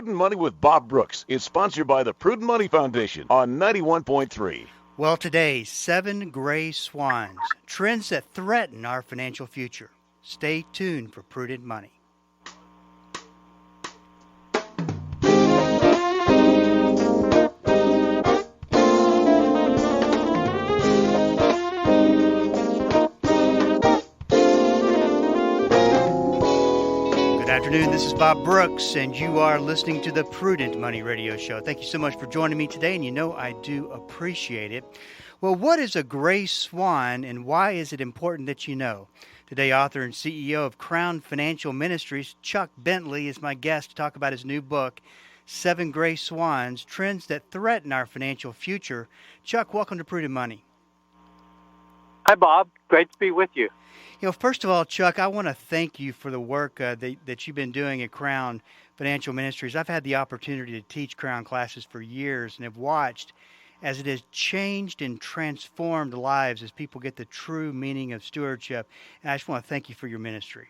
Prudent Money with Bob Brooks is sponsored by the Prudent Money Foundation on 91.3. Well, today, 7 gray swans, trends that threaten our financial future. Stay tuned for Prudent Money. Good afternoon, this is Bob Brooks, and you are listening to the Prudent Money Radio Show. Thank you so much for joining me today, and you know I do appreciate it. Well, what is a gray swan, and why is it important that you know? Today, author and CEO of Crown Financial Ministries, Chuck Bentley, is my guest to talk about his new book, 7 Gray Swans, Trends That Threaten Our Financial Future. Chuck, welcome to Prudent Money. Hi, Bob. Great to be with you. You know, first of all, Chuck, I want to thank you for the work that you've been doing at Crown Financial Ministries. I've had the opportunity to teach Crown classes for years and have watched as it has changed and transformed lives as people get the true meaning of stewardship. And I just want to thank you for your ministry.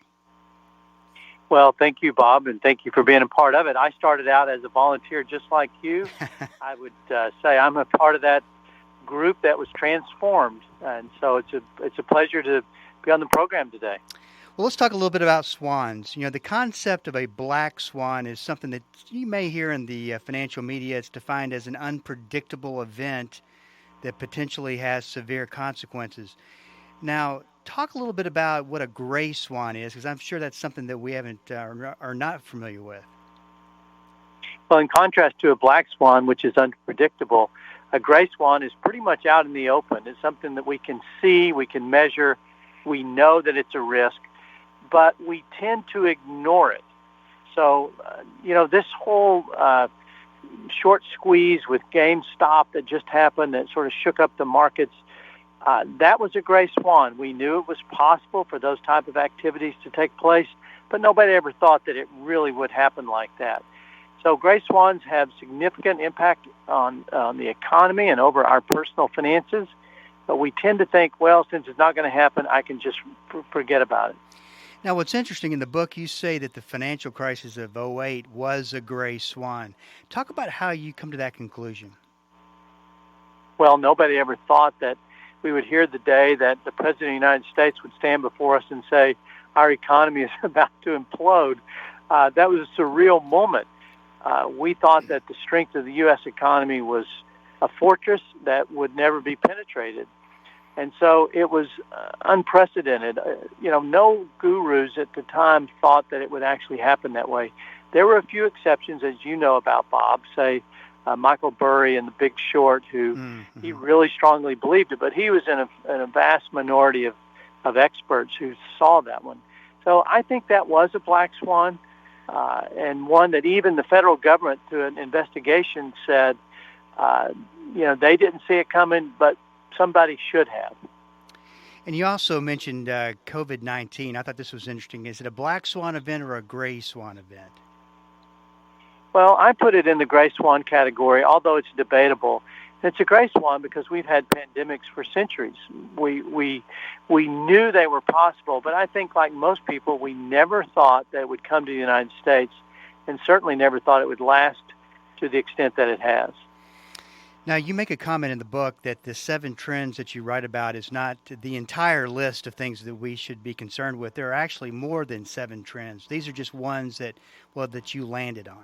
Well, thank you, Bob, and thank you for being a part of it. I started out as a volunteer just like you. I would say I'm a part of that group that was transformed, and so it's a pleasure to be on the program today. Well, let's talk a little bit about swans. You know, the concept of a black swan is something that you may hear in the financial media. It's defined as an unpredictable event that potentially has severe consequences. Now, talk a little bit about what a gray swan is, because I'm sure that's something that we haven't are not familiar with. Well, in contrast to a black swan, which is unpredictable, a gray swan is pretty much out in the open. It's something that we can see, we can measure, we know that it's a risk, but we tend to ignore it. So, this whole short squeeze with GameStop that just happened that sort of shook up the markets, that was a gray swan. We knew it was possible for those type of activities to take place, but nobody ever thought that it really would happen like that. So gray swans have significant impact on the economy and over our personal finances. But we tend to think, well, since it's not going to happen, I can just forget about it. Now, what's interesting in the book, you say that the financial crisis of '08 was a gray swan. Talk about how you come to that conclusion. Well, nobody ever thought that we would hear the day that the President of the United States would stand before us and say, our economy is about to implode. That was a surreal moment. We thought that the strength of the U.S. economy was a fortress that would never be penetrated. And so it was unprecedented. No gurus at the time thought that it would actually happen that way. There were a few exceptions, as you know about, Bob, say Michael Burry in The Big Short, who he really strongly believed it, but he was in a vast minority of experts who saw that one. So I think that was a black swan, and one that even the federal government, through an investigation, said, they didn't see it coming, but somebody should have. And you also mentioned COVID-19. I thought this was interesting. Is it a black swan event or a gray swan event? Well, I put it in the gray swan category, although it's debatable. It's a gray swan because we've had pandemics for centuries. We knew they were possible, but I think, like most people, we never thought that it would come to the United States, and certainly never thought it would last to the extent that it has. Now, you make a comment in the book that the 7 trends that you write about is not the entire list of things that we should be concerned with. There are actually more than 7 trends. These are just ones that you landed on.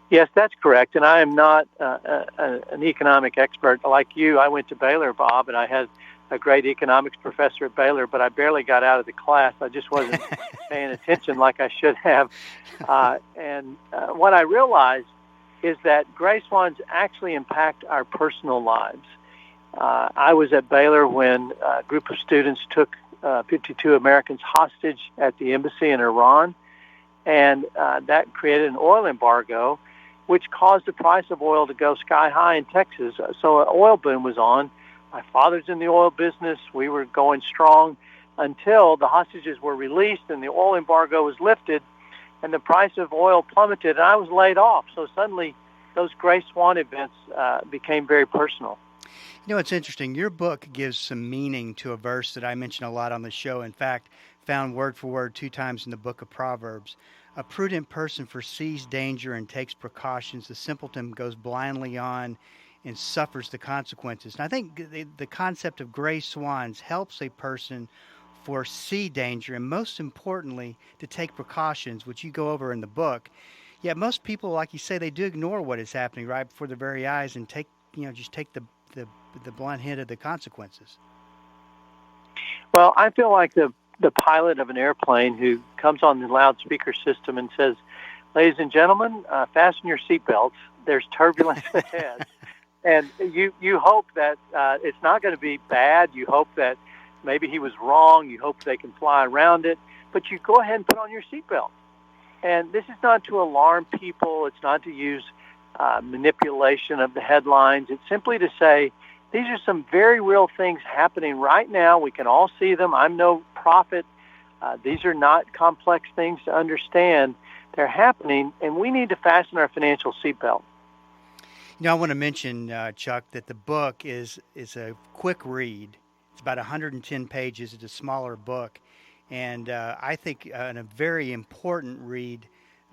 Yes, that's correct. And I am not an economic expert like you. I went to Baylor, Bob, and I had a great economics professor at Baylor, but I barely got out of the class. I just wasn't paying attention like I should have. And what I realized is that gray swans actually impact our personal lives. I was at Baylor when a group of students took 52 Americans hostage at the embassy in Iran, and that created an oil embargo, which caused the price of oil to go sky high in Texas. So an oil boom was on. My father's in the oil business. We were going strong until the hostages were released and the oil embargo was lifted, and the price of oil plummeted, and I was laid off. So suddenly those gray swan events became very personal. You know, it's interesting. Your book gives some meaning to a verse that I mention a lot on the show. In fact, found word for word 2 times in the book of Proverbs. A prudent person foresees danger and takes precautions. The simpleton goes blindly on and suffers the consequences. And I think the concept of gray swans helps a person foresee danger and, most importantly, to take precautions, which you go over in the book. Yet most people, like you say, they do ignore what is happening right before their very eyes and just take the blunt hit of the consequences. Well, I feel like the pilot of an airplane who comes on the loudspeaker system and says, "Ladies and gentlemen, fasten your seatbelts. There's turbulence ahead." And you hope that it's not going to be bad. You hope that maybe he was wrong. You hope they can fly around it. But you go ahead and put on your seatbelt. And this is not to alarm people. It's not to use manipulation of the headlines. It's simply to say, these are some very real things happening right now. We can all see them. I'm no prophet. These are not complex things to understand. They're happening, and we need to fasten our financial seatbelt. I want to mention, Chuck, that the book is a quick read. It's about 110 pages. It's a smaller book. And I think a very important read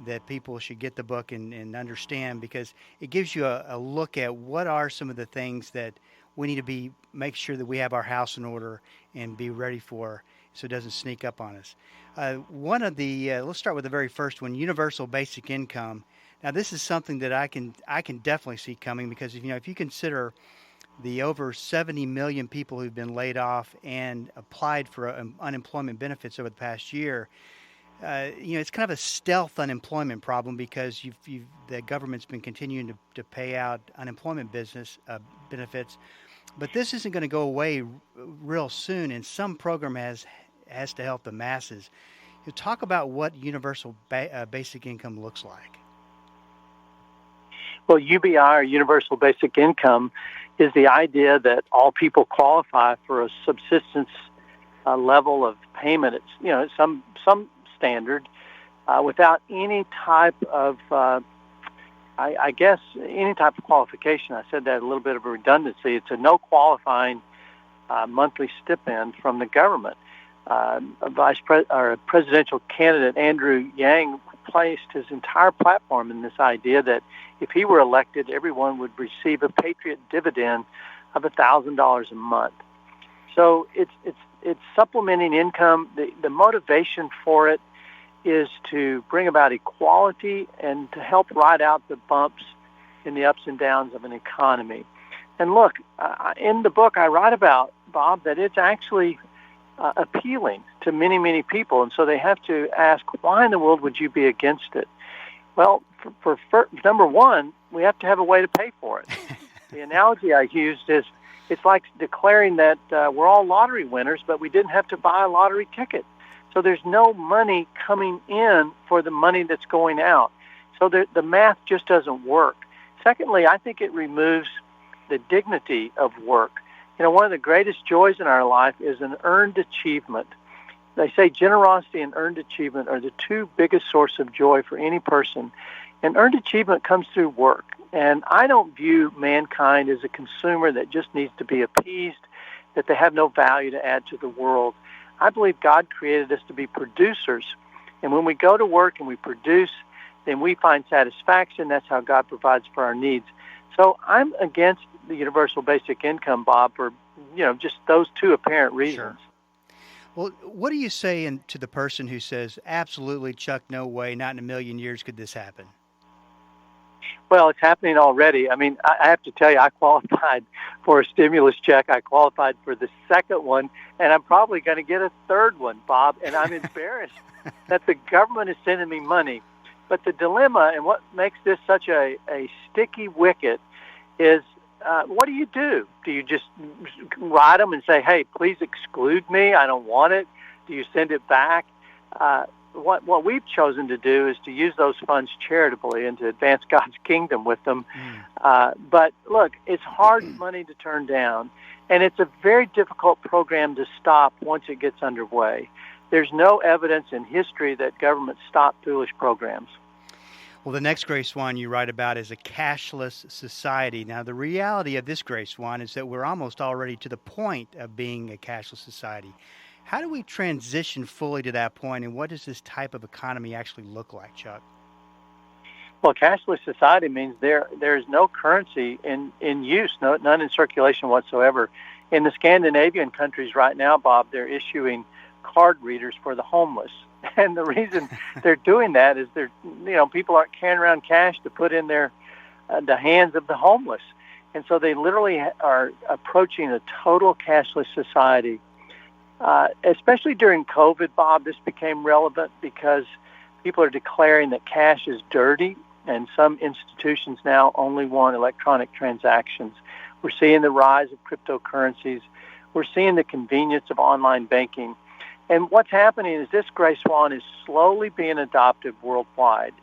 that people should get the book and understand, because it gives you a look at what are some of the things that we need to make sure that we have our house in order and be ready for, so it doesn't sneak up on us. Let's start with the very first one, universal basic income. Now, this is something that I can definitely see coming, because if you consider the over 70 million people who've been laid off and applied for unemployment benefits over the past year, it's kind of a stealth unemployment problem, because the government's been continuing to pay out unemployment benefits, but this isn't going to go away real soon, and some program has to help the masses. Talk about what universal basic income looks like. Well, UBI, or universal basic income, is the idea that all people qualify for a subsistence level of payment. It's some standard without any type of any type of qualification. I said that a little bit of a redundancy. It's a no qualifying monthly stipend from the government. Presidential candidate Andrew Yang placed his entire platform in this idea that if he were elected, everyone would receive a patriot dividend of $1,000 a month. So it's supplementing income. The motivation for it is to bring about equality and to help ride out the bumps in the ups and downs of an economy. And look, in the book I write about, Bob, that it's actually appealing to many, many people. And so they have to ask, why in the world would you be against it? Well, for number one, we have to have a way to pay for it. The analogy I used is, it's like declaring that we're all lottery winners, but we didn't have to buy a lottery ticket. So there's no money coming in for the money that's going out. So the math just doesn't work. Secondly, I think it removes the dignity of work. One of the greatest joys in our life is an earned achievement. They say generosity and earned achievement are the two biggest sources of joy for any person. And earned achievement comes through work. And I don't view mankind as a consumer that just needs to be appeased, that they have no value to add to the world. I believe God created us to be producers. And when we go to work and we produce, then we find satisfaction. That's how God provides for our needs. So I'm against the universal basic income, Bob, for just those two apparent reasons. Sure. Well, what do you say to the person who says, absolutely, Chuck, no way, not in a million years could this happen? Well, it's happening already. I mean, I have to tell you, I qualified for a stimulus check. I qualified for the second one, and I'm probably going to get a third one, Bob, and I'm embarrassed that the government is sending me money. But the dilemma, and what makes this such a sticky wicket, is what do? Do you just write them and say, hey, please exclude me, I don't want it? Do you send it back? What we've chosen to do is to use those funds charitably and to advance God's kingdom with them. But look, it's hard money to turn down, and it's a very difficult program to stop once it gets underway. There's no evidence in history that governments stop foolish programs. Well, the next Gray Swan you write about is a cashless society. Now, the reality of this Gray Swan is that we're almost already to the point of being a cashless society. How do we transition fully to that point, and what does this type of economy actually look like, Chuck? Well, cashless society means there is no currency in use, none in circulation whatsoever. In the Scandinavian countries right now, Bob, they're issuing card readers for the homeless. And the reason they're doing that is people aren't carrying around cash to put in the hands of the homeless. And so they literally are approaching a total cashless society. Especially during COVID, Bob, this became relevant because people are declaring that cash is dirty, and some institutions now only want electronic transactions. We're seeing the rise of cryptocurrencies. We're seeing the convenience of online banking. And what's happening is this Gray Swan is slowly being adopted worldwide.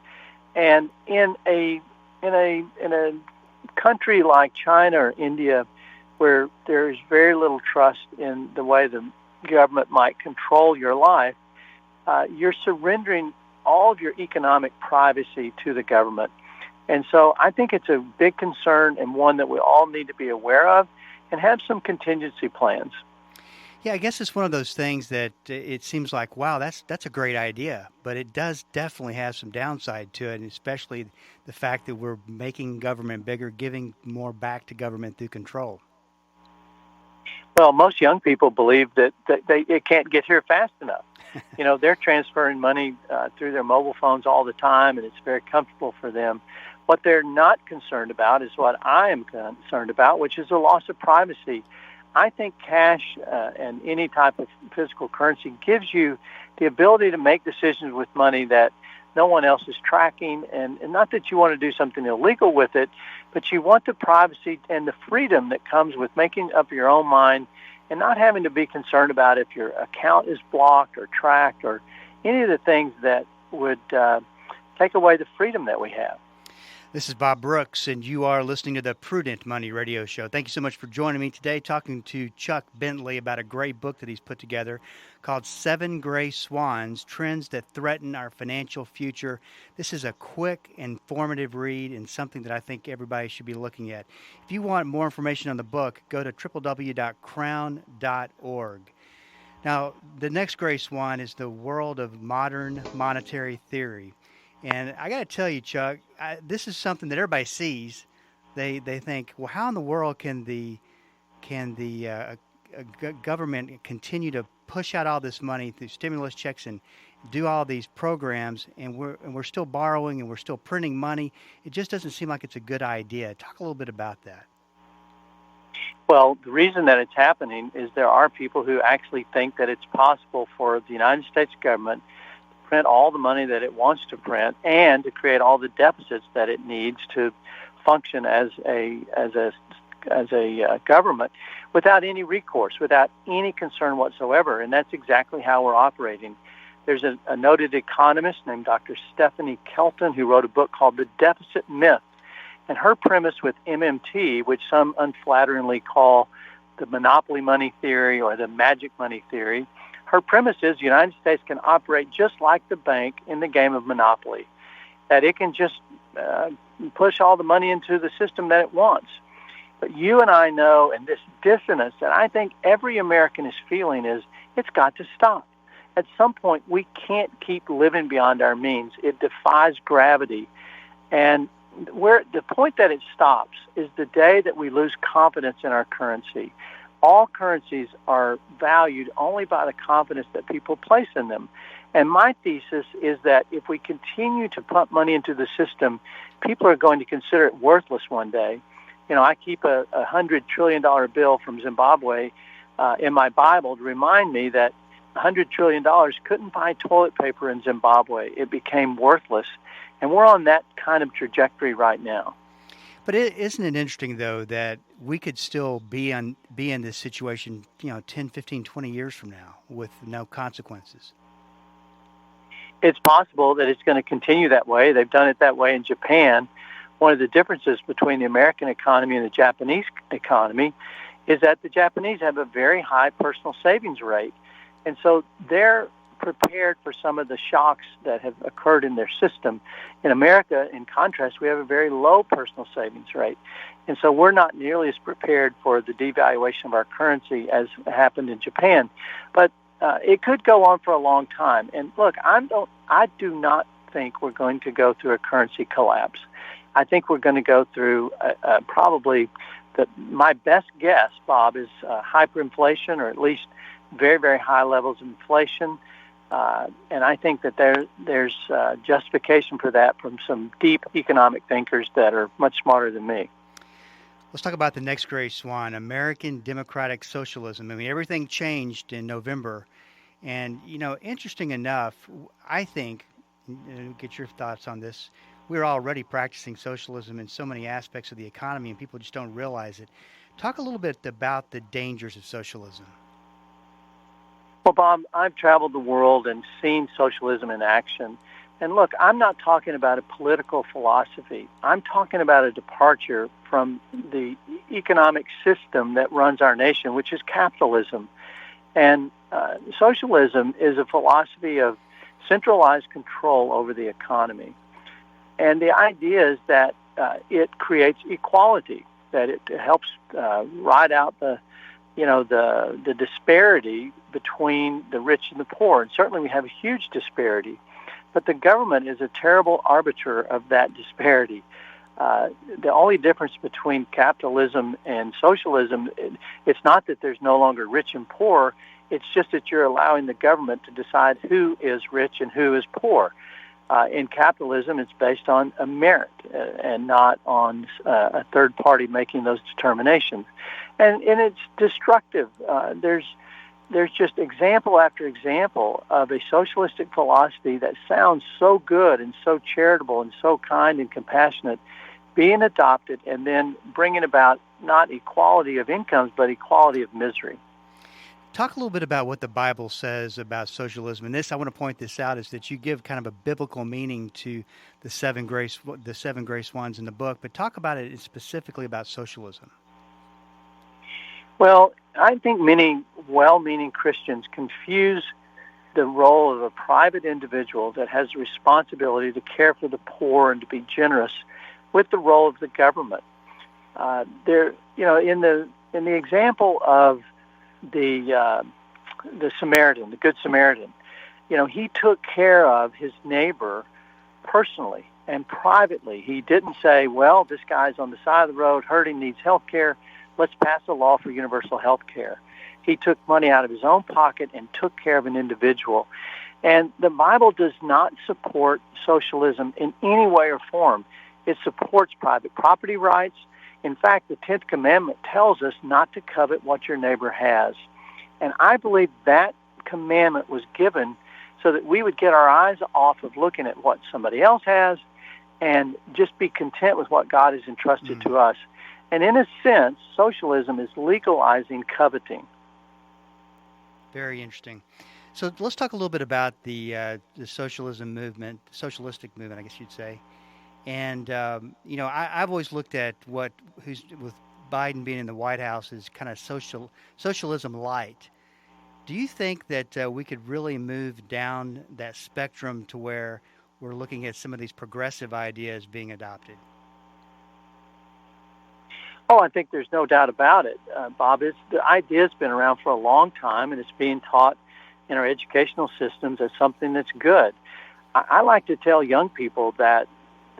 And in a country like China or India, where there's very little trust in the way the government might control your life, you're surrendering all of your economic privacy to the government. And so I think it's a big concern and one that we all need to be aware of and have some contingency plans. Yeah, I guess it's one of those things that it seems like, wow, that's a great idea, but it does definitely have some downside to it, and especially the fact that we're making government bigger, giving more back to government through control. Well, most young people believe that it can't get here fast enough. They're transferring money through their mobile phones all the time, and it's very comfortable for them. What they're not concerned about is what I am concerned about, which is the loss of privacy. I think cash and any type of physical currency gives you the ability to make decisions with money that no one else is tracking, and not that you want to do something illegal with it, but you want the privacy and the freedom that comes with making up your own mind and not having to be concerned about if your account is blocked or tracked or any of the things that would take away the freedom that we have. This is Bob Brooks, and you are listening to the Prudent Money Radio Show. Thank you so much for joining me today, talking to Chuck Bentley about a great book that he's put together called 7 Gray Swans, Trends That Threaten Our Financial Future. This is a quick, informative read and something that I think everybody should be looking at. If you want more information on the book, go to www.crown.org. Now, the next Gray Swan is the world of modern monetary theory. And I got to tell you, Chuck, this is something that everybody sees. They think, well, how in the world can the government continue to push out all this money through stimulus checks and do all these programs, and we're still borrowing and we're still printing money? It just doesn't seem like it's a good idea. Talk a little bit about that. Well, the reason that it's happening is there are people who actually think that it's possible for the United States government print all the money that it wants to print and to create all the deficits that it needs to function as a government without any recourse, without any concern whatsoever. And that's exactly how we're operating. There's a noted economist named Dr. Stephanie Kelton who wrote a book called The Deficit Myth. And her premise with MMT, which some unflatteringly call the monopoly money theory or the magic money theory, her premise is the United States can operate just like the bank in the game of Monopoly, that it can just push all the money into the system that it wants. But you and I know, and this dissonance that I think every American is feeling is it's got to stop. At some point, we can't keep living beyond our means. It defies gravity. And the point that it stops is the day that we lose confidence in our currency. All currencies are valued only by the confidence that people place in them. And my thesis is that if we continue to pump money into the system, people are going to consider it worthless one day. I keep a $100 trillion bill from Zimbabwe in my Bible to remind me that $100 trillion couldn't buy toilet paper in Zimbabwe. It became worthless. And we're on that kind of trajectory right now. But isn't it interesting, though, that we could still be in this situation, 10, 15, 20 years from now with no consequences? It's possible that it's going to continue that way. They've done it that way in Japan. One of the differences between the American economy and the Japanese economy is that the Japanese have a very high personal savings rate. And so they're prepared for some of the shocks that have occurred in their system. In America, in contrast, we have a very low personal savings rate. And so we're not nearly as prepared for the devaluation of our currency as happened in Japan. But it could go on for a long time. And look, I do not think we're going to go through a currency collapse. I think we're going to go through probably my best guess, Bob, is hyperinflation, or at least very, very high levels of inflation. And I think that there's justification for that from some deep economic thinkers that are much smarter than me. Let's talk about the next Gray Swan, American Democratic Socialism. I mean, everything changed in November. And, interesting enough, I think, get your thoughts on this, we're already practicing socialism in so many aspects of the economy, and people just don't realize it. Talk a little bit about the dangers of socialism. Well, Bob, I've traveled the world and seen socialism in action. And look, I'm not talking about a political philosophy. I'm talking about a departure from the economic system that runs our nation, which is capitalism. And socialism is a philosophy of centralized control over the economy. And the idea is that it creates equality, that it helps ride out the disparity between the rich and the poor. And certainly we have a huge disparity. But the government is a terrible arbiter of that disparity. The only difference between capitalism and socialism, it's not that there's no longer rich and poor. It's just that you're allowing the government to decide who is rich and who is poor. In capitalism, it's based on a merit and not on a third party making those determinations. And it's destructive. There's just example after example of a socialistic philosophy that sounds so good and so charitable and so kind and compassionate being adopted and then bringing about not equality of incomes, but equality of misery. Talk a little bit about what the Bible says about socialism. And I want to point this out, is that you give kind of a biblical meaning to the seven Gray Swans in the book, but talk about it specifically about socialism. Well, I think many well-meaning Christians confuse the role of a private individual that has a responsibility to care for the poor and to be generous with the role of the government. In the example of the Samaritan, the Good Samaritan, he took care of his neighbor personally and privately. He didn't say, well, this guy's on the side of the road hurting, needs health care. Let's pass a law for universal health care. He took money out of his own pocket and took care of an individual. And the Bible does not support socialism in any way or form. It supports private property rights. In fact, the 10th commandment tells us not to covet what your neighbor has. And I believe that commandment was given so that we would get our eyes off of looking at what somebody else has and just be content with what God has entrusted to us. And in a sense, socialism is legalizing coveting. Very interesting. So let's talk a little bit about the socialistic movement, I guess you'd say. And, I've always looked at with Biden being in the White House as kind of socialism light. Do you think that we could really move down that spectrum to where we're looking at some of these progressive ideas being adopted? Oh, I think there's no doubt about it, Bob. The idea's been around for a long time, and it's being taught in our educational systems as something that's good. I like to tell young people that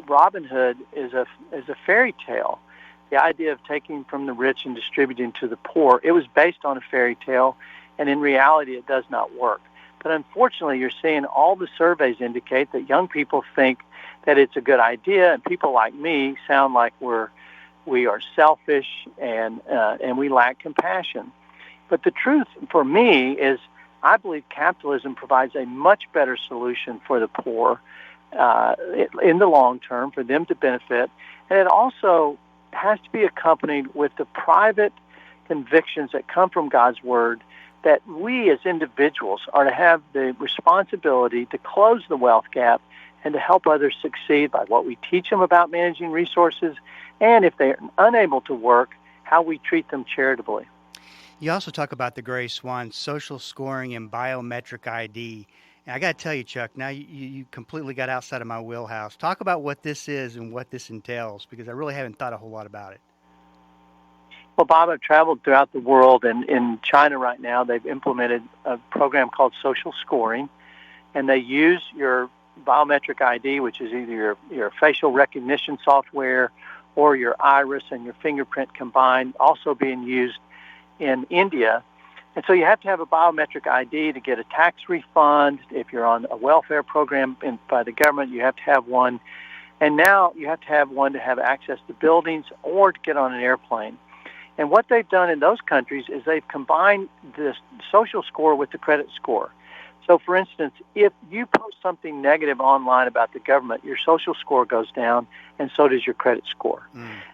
Robin Hood is a fairy tale. The idea of taking from the rich and distributing to the poor, it was based on a fairy tale, and in reality it does not work. But unfortunately, you're seeing all the surveys indicate that young people think that it's a good idea, and people like me sound like we are selfish and we lack compassion. But the truth for me is I believe capitalism provides a much better solution for the poor in the long term, for them to benefit. And it also has to be accompanied with the private convictions that come from God's Word that we as individuals are to have the responsibility to close the wealth gap and to help others succeed by what we teach them about managing resources, and if they're unable to work, how we treat them charitably. You also talk about the Gray Swans, social scoring and biometric ID. And I got to tell you, Chuck, now you completely got outside of my wheelhouse. Talk about what this is and what this entails, because I really haven't thought a whole lot about it. Well, Bob, I've traveled throughout the world, and in China right now, they've implemented a program called social scoring, and they use your biometric ID, which is either your facial recognition software or your iris and your fingerprint combined, also being used in India. And so you have to have a biometric ID to get a tax refund. If you're on a welfare program by the government, you have to have one. And now you have to have one to have access to buildings or to get on an airplane. And what they've done in those countries is they've combined the social score with the credit score. So, for instance, if you post something negative online about the government, your social score goes down, and so does your credit score.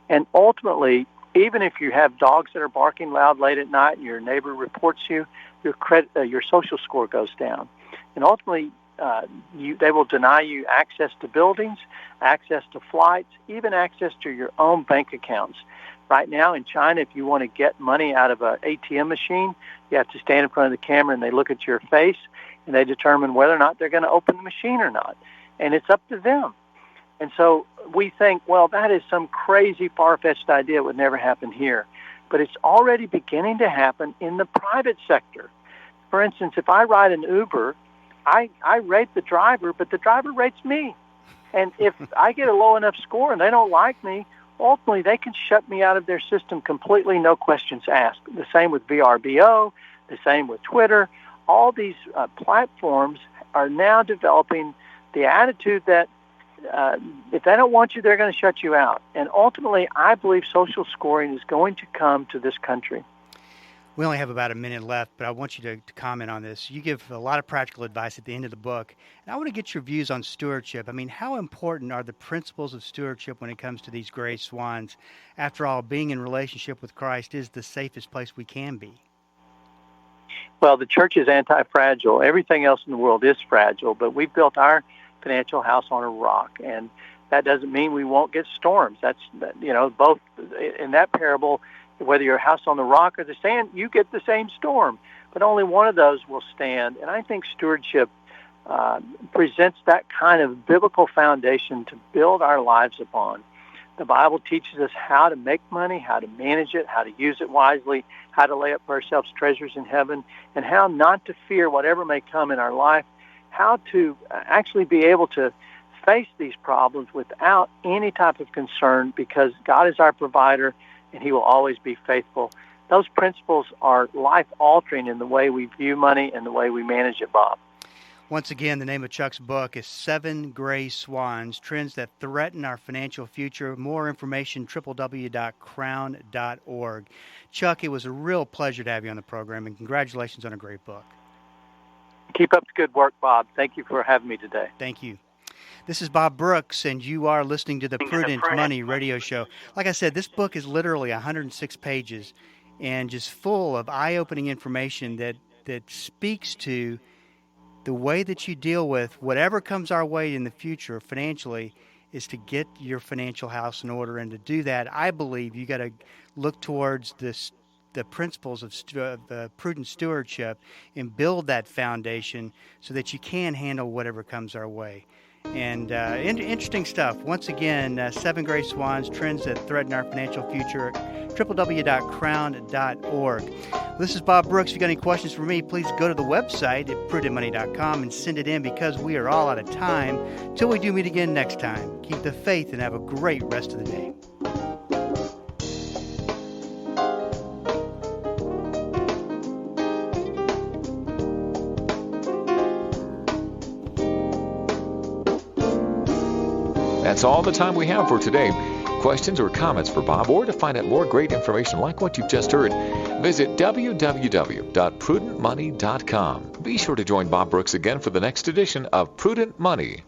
And ultimately, even if you have dogs that are barking loud late at night and your neighbor reports you, your social score goes down. And ultimately, they will deny you access to buildings, access to flights, even access to your own bank accounts. Right now in China, if you want to get money out of an ATM machine, you have to stand in front of the camera and they look at your face and they determine whether or not they're going to open the machine or not. And it's up to them. And so we think, well, that is some crazy, far-fetched idea. It would never happen here. But it's already beginning to happen in the private sector. For instance, if I ride an Uber, I rate the driver, but the driver rates me. And if I get a low enough score and they don't like me, ultimately they can shut me out of their system completely, no questions asked. The same with VRBO, the same with Twitter. All these platforms are now developing the attitude that if they don't want you, they're going to shut you out. And ultimately, I believe social scoring is going to come to this country. We only have about a minute left, but I want you to comment on this. You give a lot of practical advice at the end of the book, and I want to get your views on stewardship. I mean, how important are the principles of stewardship when it comes to these gray swans? After all, being in relationship with Christ is the safest place we can be. Well, the church is anti-fragile. Everything else in the world is fragile, but we've built our financial house on a rock, and that doesn't mean we won't get storms. That's, both in that parable, whether your house on the rock or the sand, you get the same storm, but only one of those will stand. And I think stewardship presents that kind of biblical foundation to build our lives upon. The Bible teaches us how to make money, how to manage it, how to use it wisely, how to lay up for ourselves treasures in heaven, and how not to fear whatever may come in our life, how to actually be able to face these problems without any type of concern, because God is our provider and he will always be faithful. Those principles are life-altering in the way we view money and the way we manage it, Bob. Once again, the name of Chuck's book is 7 Gray Swans, Trends That Threaten Our Financial Future. More information, www.crown.org. Chuck, it was a real pleasure to have you on the program, and congratulations on a great book. Keep up the good work, Bob. Thank you for having me today. Thank you. This is Bob Brooks, and you are listening to the Prudent Money Radio Show. Like I said, this book is literally 106 pages and just full of eye-opening information that speaks to the way that you deal with whatever comes our way in the future financially is to get your financial house in order. And to do that, I believe you got to look towards the principles of prudent stewardship and build that foundation so that you can handle whatever comes our way. And interesting stuff. Once again, 7 Gray Swans, Trends That Threaten Our Financial Future, www.crown.org. This is Bob Brooks. If you've got any questions for me, please go to the website at prudentmoney.com and send it in, because we are all out of time. Till we do meet again next time, keep the faith and have a great rest of the day. That's all the time we have for today. Questions or comments for Bob, or to find out more great information like what you've just heard, visit www.prudentmoney.com. Be sure to join Bob Brooks again for the next edition of Prudent Money.